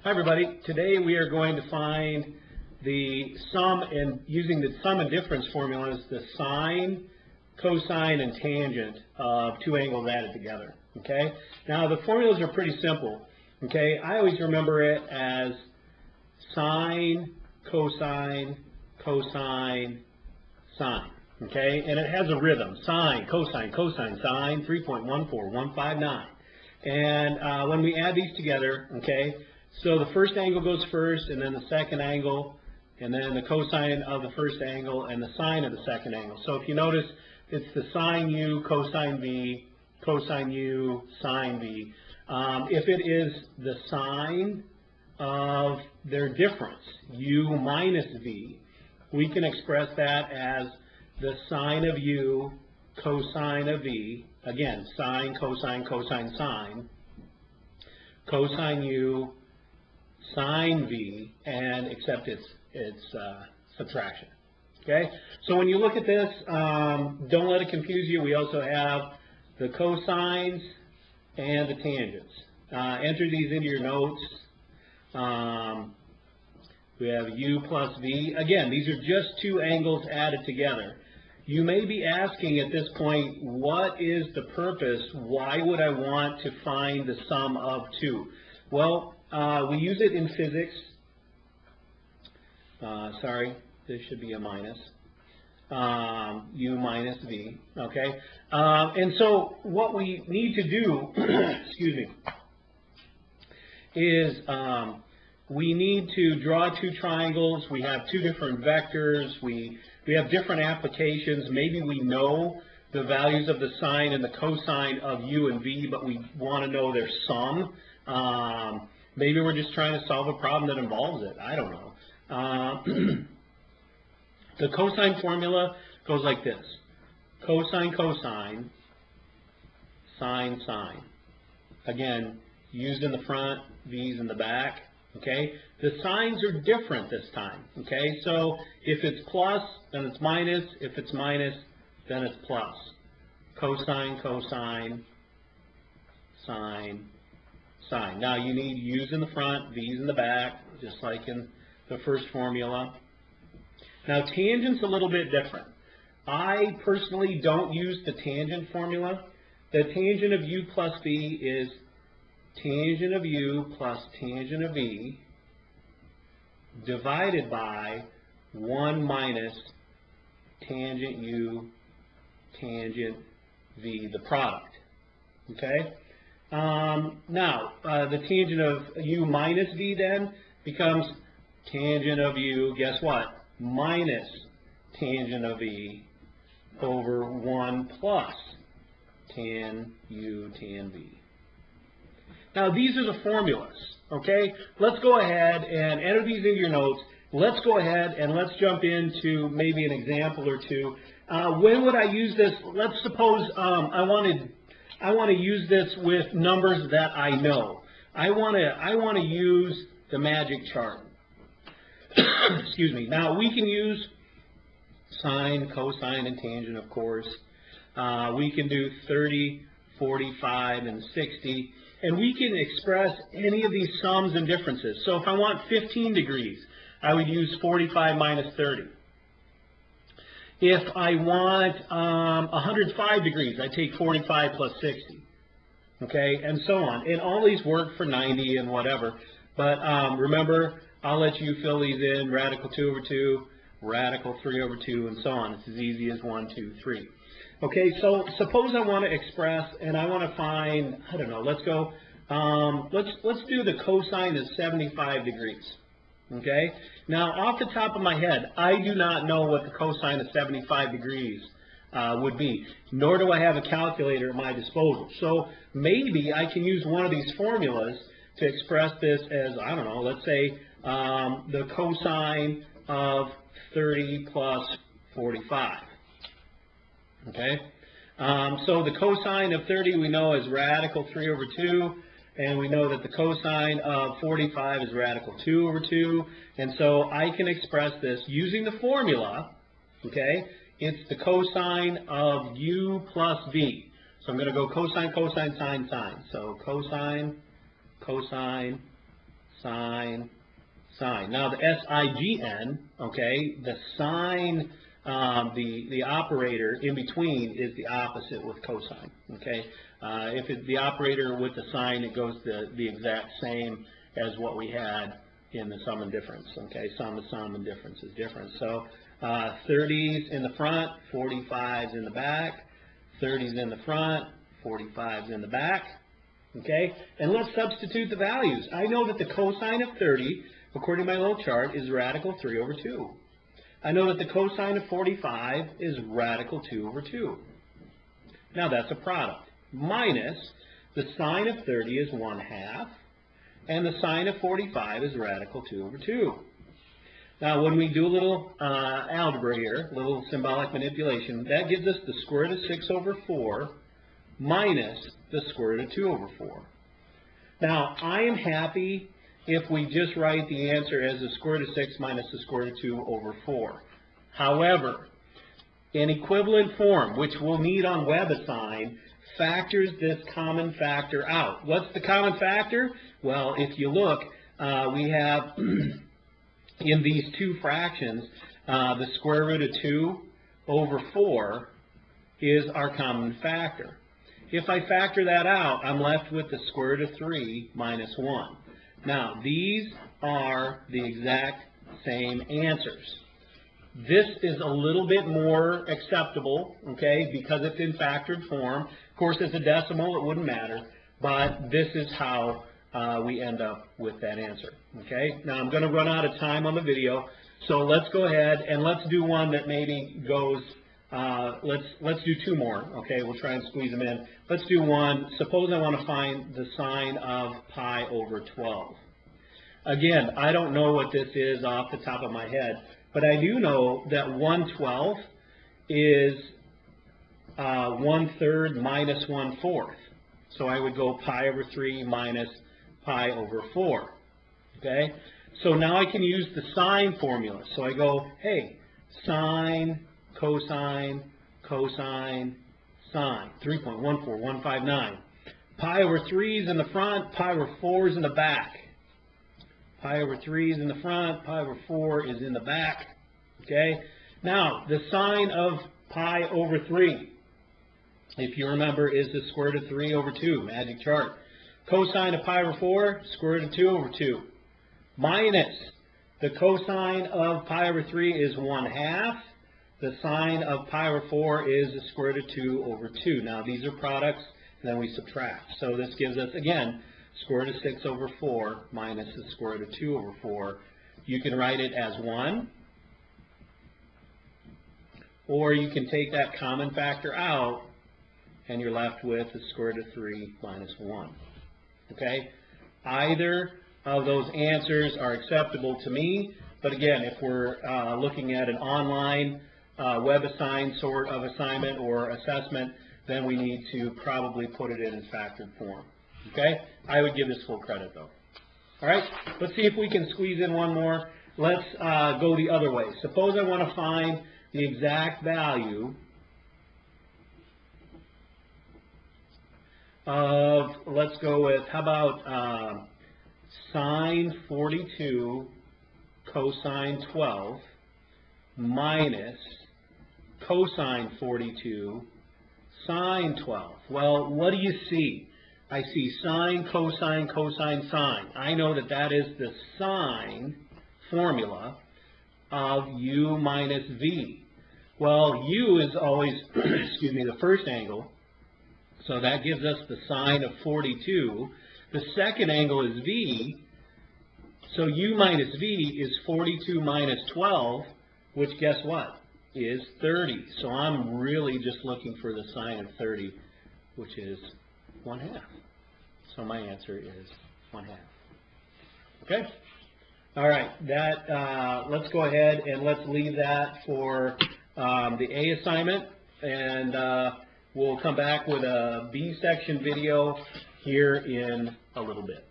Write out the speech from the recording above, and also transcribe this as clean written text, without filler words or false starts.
Hi everybody. Today we are going to find the sum and using the sum and difference formulas, the sine, cosine, and tangent of two angles added together. Okay. Now the formulas are pretty simple. Okay. I always remember it as sine, cosine, cosine, sine. Okay. And it has a rhythm: sine, cosine, cosine, sine, 3.14159. And when we add these together, okay. So the first angle goes first, and then the second angle, and then the cosine of the first angle, and the sine of the second angle. So if you notice, it's the sine u, cosine v, cosine u, sine v. If it is the sine of their difference, u minus v, we can express that as the sine of u, cosine of v. Again, sine, cosine, cosine, sine, cosine u, sine v, and except it's subtraction. Okay, so when you look at this, don't let it confuse you. We also have the cosines and the tangents. Enter these into your notes. We have u plus v. Again, these are just two angles added together. You may be asking at this point, what is the purpose? Why would I want to find the sum of two? Well, we use it in physics. Sorry, this should be a minus. U minus v. Okay, and so what we need to do, excuse me, is we need to draw two triangles. We have two different vectors. We have different applications. Maybe we know the values of the sine and the cosine of u and v, but we want to know their sum. Maybe we're just trying to solve a problem that involves it. I don't know. The cosine formula goes like this: cosine, cosine, sine, sine. Again, U's in the front, V's in the back. Okay, the signs are different this time. Okay, so if it's plus, then it's minus. If it's minus, then it's plus. Cosine, cosine, sine, sine. Now you need U's in the front, V's in the back, just like in the first formula. Now tangent's a little bit different. I personally don't use the tangent formula. The tangent of u plus v is tangent of u plus tangent of v divided by 1 minus tangent u tangent v, the product. Okay? Now, the tangent of u minus v then becomes tangent of u, guess what? Minus tangent of v over 1 plus tan u tan v. Now, these are the formulas, okay? Let's go ahead and enter these into your notes. Let's go ahead and let's jump into maybe an example or two. When would I use this? Let's suppose I want to use this with numbers that I know. I want to use the magic chart. Excuse me. Now, we can use sine, cosine, and tangent, of course. We can do 30, 45, and 60. And we can express any of these sums and differences. So if I want 15 degrees, I would use 45 minus 30. If I want 105 degrees, I take 45 plus 60. Okay, and so on. And all these work for 90 and whatever. But remember, I'll let you fill these in: radical 2 over 2, radical 3 over 2, and so on. It's as easy as 1, 2, 3. Okay, so suppose I want to express, and I want to find, I don't know, let's go, let's do the cosine of 75 degrees. Okay, now off the top of my head, I do not know what the cosine of 75 degrees would be, nor do I have a calculator at my disposal. So maybe I can use one of these formulas to express this as, I don't know, let's say the cosine of 30 plus 45. Okay, so the cosine of 30 we know is radical 3 over 2, and we know that the cosine of 45 is radical 2 over 2, and so I can express this using the formula. Okay, it's the cosine of u plus v. So I'm going to go cosine, cosine, sine, sine. So cosine, cosine, sine, sine. Now the SIGN, okay, the sine, the operator in between is the opposite with cosine, okay. If it's the operator with the sine, it goes the exact same as what we had in the sum and difference, okay. Sum and difference is different. So 30s in the front, 45s in the back, 30s in the front, 45s in the back, okay. And let's substitute the values. I know that the cosine of 30, according to my little chart, is radical 3 over 2. I know that the cosine of 45 is radical 2 over 2. Now that's a product. Minus the sine of 30 is 1/2, and the sine of 45 is radical 2 over 2. Now when we do a little algebra here, a little symbolic manipulation, that gives us the square root of 6 over 4 minus the square root of 2 over 4. Now I am happy if we just write the answer as the square root of 6 minus the square root of 2 over 4. However, an equivalent form, which we'll need on WebAssign, factors this common factor out. What's the common factor? Well, if you look, we have in these two fractions, the square root of 2 over 4 is our common factor. If I factor that out, I'm left with the square root of 3 minus 1. Now, these are the exact same answers. This is a little bit more acceptable, okay, because it's in factored form. Of course, as a decimal, it wouldn't matter, but this is how we end up with that answer, okay? Now, I'm going to run out of time on the video, so let's go ahead and let's do one that maybe goes, let's do two more, okay? We'll try and squeeze them in. Let's do one. Suppose I want to find the sine of pi over 12. Again, I don't know what this is off the top of my head, but I do know that 1/12 is 1/3 minus 1/4. So I would go pi over 3 minus pi over 4. Okay? So now I can use the sine formula. So I go, hey, sine, cosine, cosine, sine. 3.14159. Pi over 3 is in the front, pi over 4 is in the back. Pi over 3 is in the front, pi over 4 is in the back. Okay? Now, the sine of pi over 3, if you remember, is the square root of 3 over 2, magic chart. Cosine of pi over 4, square root of 2 over 2. Minus the cosine of pi over 3 is 1/2. The sine of pi over 4 is the square root of 2 over 2. Now, these are products, and then we subtract. So this gives us, again, square root of 6 over 4 minus the square root of 2 over 4. You can write it as 1, or you can take that common factor out, and you're left with the square root of 3 minus 1. Okay? Either of those answers are acceptable to me, but again, if we're looking at an online WebAssign sort of assignment or assessment, then we need to probably put it in factored form. Okay? I would give this full credit, though. All right? Let's see if we can squeeze in one more. Let's go the other way. Suppose I want to find the exact value of, let's go with, how about sine 42 cosine 12 minus cosine 42 sine 12. Well, what do you see? I see sine, cosine, cosine, sine. I know that that is the sine formula of u minus v. Well, u is always, excuse me, the first angle, so that gives us the sine of 42. The second angle is v, so u minus v is 42 minus 12, which, guess what, is 30. So I'm really just looking for the sine of 30, which is 1/2. So my answer is 1/2. Okay? All right. That let's go ahead and let's leave that for the A assignment, and we'll come back with a B section video here in a little bit.